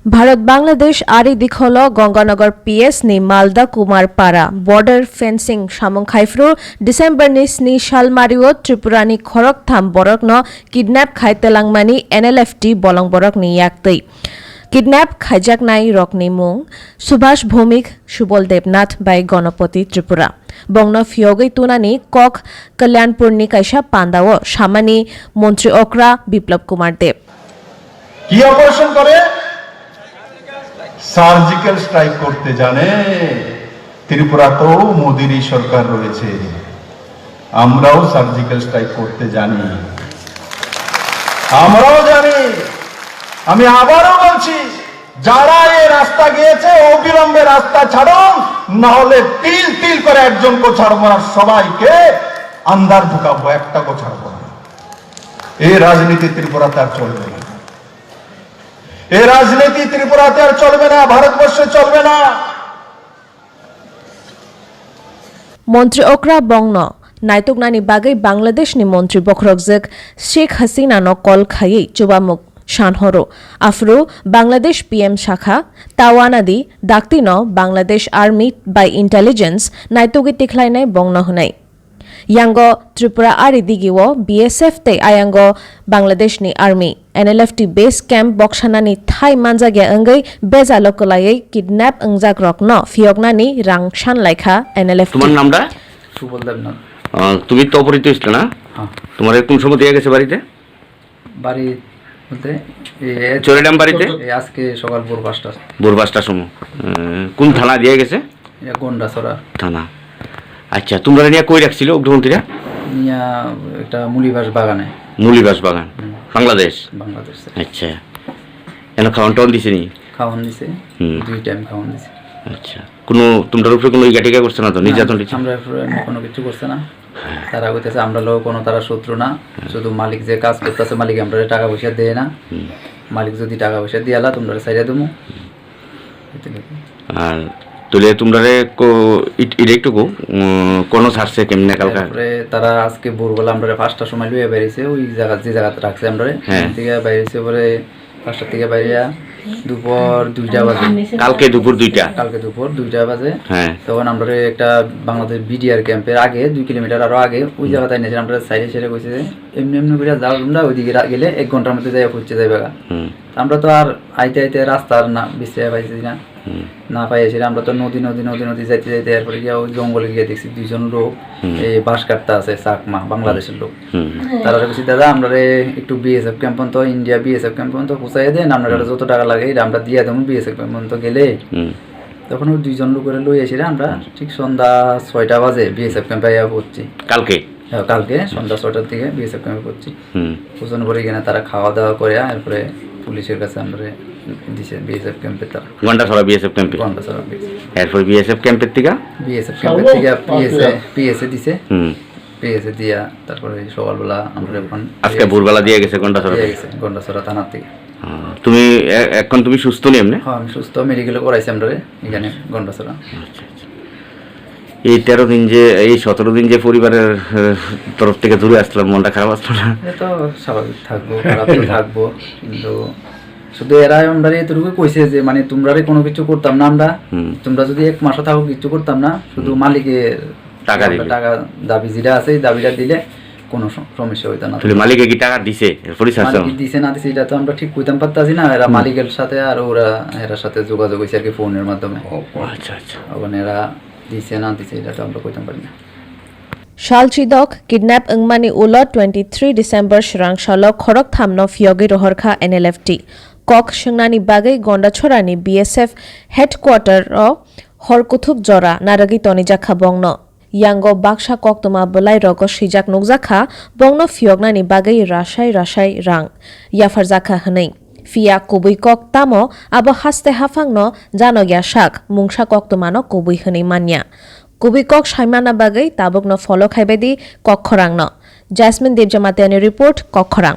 भारत बांग्लादेश आरि दिखल गंगानगर पीएस नि मालदा कुमारपाड़ा बॉर्डर फेंसिंग सामं खाइफ्रु डिसेम्बर नि स्नि सालमारिओ त्रिपुरानि खरकथाम बरकनो किडनैप खाइतेलांगमानि एनएलएफटी बलं बरकनि याक्तै किडनैप खाइजाकनाय रकनि मुं सुभाष भौमिक सुबल देबनाथ बाय गणपति त्रिपुरा बंगनो फियोगै तुनानि कक कल्याणपुरनि काइसा पान्दाओ सामानि मन्त्री ओकरा बिप्लव कुमार देव কি অপারেশন করে সার্জিক্যাল স্ট্রাইক করতে জানে ত্রিপুরাতেও মোদিরই সরকার রয়েছে আমরাও সার্জিক্যাল স্ট্রাইক করতে জানি আমরাও জানি আমি আবারও বলছি যারা এই রাস্তা গিয়েছে অবিলম্বে রাস্তা ছাড়ো না হলে তিল তিল করে একজনকে ছাড়বো না সবাইকে আন্দার ঢুকাবো একটাকে ছাড়বো না এই রাজনীতি ত্রিপুরাতে আর চলবে না এই রাজনীতি ত্রিপুরাতে আর চলবে না ভারতবর্ষে চলবে না মন্ত্রী ওকরা বংন নাইতকনানি বাগै বাংলাদেশনি মন্ত্রী বখরকজক শেখ হাসিনা ন কল খাयै চুবামুক শানহরো আফরু বাংলাদেশ পিএম শাখা তাওয়ানাদি ডাক্তিন বাংলাদেশ আর্মি বাই ইন্টেলিজেন্স নাইতগি টিখলাইনাই বংন হুনাই यांग त्रिपुरा आरि दिगिओ बीएसएफ ते आयांग बांग्लादेशनि आर्मी एनएलएफटी बेस कैम्प बक्सानानि थाई मानजागिया अंगै बेजालकलायै किडनैप अंगजाक रकन फियगनानि रां सानलायखा एनएलएफटी তোমার নামটা সুবল দেবনাথ। তুমি তো অপরিচিত ছিল না? হ্যাঁ। তোমার কোন সময় দিয়ে গেছে বাড়িতে? বাড়ি বলতে চোরেডাম বাড়িতে আজকে সকাল ভোর 5টা। ভোর 5টার সময়। কোন থানা দিয়ে গেছে? গন্ডাছড়া থানা। আচ্ছা, তোমরা নিয়ে কই রাখছিল উগ্রপন্থীরা? নিয়া একটা মুলিবাস বাগানে। মুলিবাস বাগান বাংলাদেশ। বাংলাদেশ। আচ্ছা, এনে খাওয়ান টাউন দিছে নি? খাওয়ান দিছে, 2 টাইম খাওয়ান দিছে। আচ্ছা, কোনো তোমরা উপরে কোনো ইগাটিকা করছে না তো? নির্যাতন দিছে? আমরা কোনো কিছু করছে না। তারা কইতেছে আমরা লোক কোনো তারা শত্রু না, শুধু মালিক যে কাজ করতেছে মালিক আমরা টাকা পয়সা দেয় না, মালিক যদি টাকা পয়সা দিয়ালা তোমরা ছাইড়া দেবো। আর তুলে তোমরা ইলেকট্রিকও কোনো ছাড়ছে কেমনে কালকা? তারা আজকে ভোরবেলা আমরা 5টার সময় লইয়া বেরিয়েছে, ওই জায়গা যে জায়গাতে রাখছে আমরা থেকে বেরিয়েছে, পরে 5টার থেকে বাইরিয়া দুপুর 2টা বাজে। কালকে দুপুর 2টা? কালকে দুপুর 2টা বাজে। হ্যাঁ, তখন আমরা একটা বাংলাদেশ বিডিআর ক্যাম্পের আগে 2 কিলোমিটার আরো আগে ওই জায়গাতে এনেছিলাম। আমরা সাইডে সাইডে কইছে যে এমনি এমনি করে যাও তোমরা, ওইদিকে গেলে 1 ঘন্টার মধ্যে যাই পৌঁছে যাবে। আমরা তো আর আইতে আইতে রাস্তার না বিশ্রায় পাইছি না পাইছি। আমরা তো নদী নদী নদী নদী যাইতে যাইতে এরপরে গিয়ে ওই জঙ্গলে গিয়ে দেখছি 2জন লোক এই বাঁশ কাটতে আছে, চাকমা বাংলাদেশের লোক। তারা বলছি দাদা আমরা একটু বিএসএফ ক্যাম্প পর্যন্ত, ইন্ডিয়া বিএসএফ ক্যাম্প পর্যন্ত পৌঁছাই দেন, আপনারা যত টাকা লাগে আমরা দিয়ে দেবো বিএসএফ ক্যাম্প পর্যন্ত গেলে। তখন ওই 2জন লোক করে লই আসি আমরা ঠিক সন্ধ্যা 6টা বাজে বিএসএফ ক্যাম্পে পড়ছি। কালকে সন্ধ্যা 6টার দিকে বিএসএফ ক্যাম্পে পড়ছি। পৌঁছানোর পরে এখানে তারা খাওয়া দাওয়া করে এরপরে পুলিশের কাছে আমরা দিছে বিএসএফ ক্যাম্পে। তারা গন্ডাছড়া বিএসএফ ক্যাম্পে, গন্ডাছড়া এরপর বিএসএফ ক্যাম্পের থেকে পিএসএ দিছে। পিএসএ দিয়া তারপরে সকালবেলা আমরা আজকে ভোরবেলা দিয়ে গেছে গন্ডাছড়া থানার থেকে। তুমি এখন তুমি সুস্থ নি? এমনি? হ্যাঁ, আমি সুস্থ, মেডিকেলে করাইছি আমরা এখানে গন্ডাছড়া। এই 13 দিন যে এই 17 দিন যে পরিবারের তরফ থেকে দূরে আসলাম, মনটা খারাপ আসলো না? তো স্বাভাবিক থাকবো, খারাপ থাকবো, কিন্তু শুধু এরা আমরা এতটুকু কইছে যে মানে তোমরা কোনো কিছু করতাম না, আমরা তোমরা যদি 1 মাসও থাকো কিছু করতাম না, শুধু মালিকের টাকা দাবি যেটা আছে এই দাবিটা দিলে কোনো সমস্যা হইতো না। মালিকে কি টাকা দিছে? দিছে না দিছে এটা তো আমরা ঠিক কইতাম পারতাছি না। এরা মালিকের সাথে আর ওরা এর সাথে যোগাযোগ হইছে আর কি ফোনের মাধ্যমে। আচ্ছা আচ্ছা, ওখানে এরা দিছে না দিছে এটা তো আমরা কইতাম পারি না। শালচিদক কিডন্যাপ अंगमानि उल 23 डिसेम्बर श्रांशाल खरक थामनो फियोगे रहरखा एनएलएफटी कक संनानि बागै गंडाछड़ानि बीएसएफ हेडक्वार्टर हरकुथुब जरा नारगि तनिजाखा बंगन यांग बाक्सा कक्तमा बलाय रग सिजाक नुकजाखा बंगन फियोगनानि बागै राशाय राशाय रां याफारजाखा हनै फिया कुबुइ कक तामो आबो हास्ते हाफांनो जानगिया शाक मुंगसा कक्तमानो कुबुइ हनै मान्या कुबुइ कक साइमाना बागै ताबुकनो फलो खाइबेदि कक्खरांनो जैस्मिन देवजमातियानि रिपोर्ट कक्खरां।